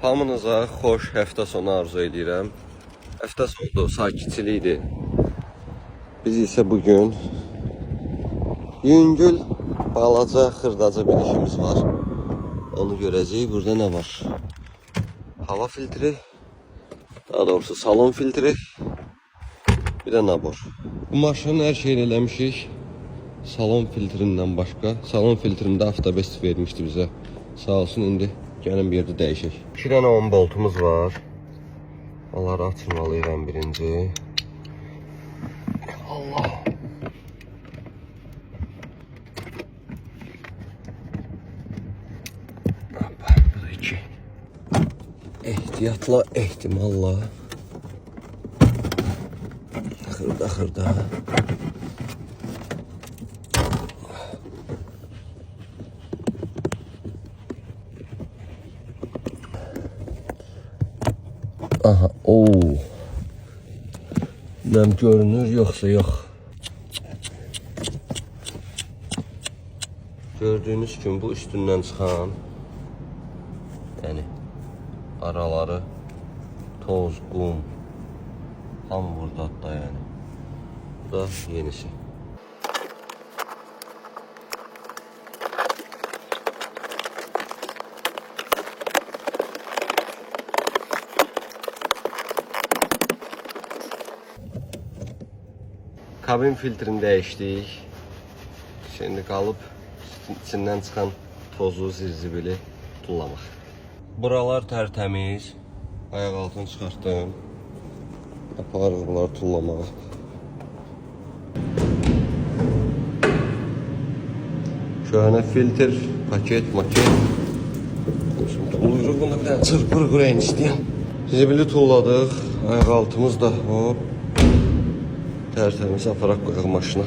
Hamınıza xoş həftə sonu arzu edirəm. Həftə sonu sakitçilikdir. Biz isə bugün yüngül, balaca, xırdaca bir işimiz var. Onu görəcəyik. Burada nə var? Hava filtri, daha doğrusu salon filtri, bir də nabor. Bu maşının hər şeyini eləmişik. Salon filtrindən başqa. Salon filtrində avtobest vermişdi bizə. Sağ olsun, indi gəlin bir yerdə dəyişək. 2 dənə 10 voltumuz var. Onları açmalıyım birinci. Allah. Bu da 2. Ehtiyatla, ehtimalla. Xırda. Aha, ooo. Nem görünür, yoksa yok. Gördüğünüz gibi bu üstünden çıxan, yani araları toz, qum, hamı burada hatta yani. Bu da yenisi. Kabin filtrini değiştik. Şimdi kalıp içinden çıkan tozu, zirzibili tullamaq. Buralar tərtəmiz. Ayaq altını çıxartdım. Aparıq bunları tullamağa. Şöyle filtr, paket, maket. Şimdi uyruq bunda bir tane çırpırıq renk istəyəm. Zibili tulladıq. Ayaq altımız da hop. Tertemiz aparaq qoyaq maşına.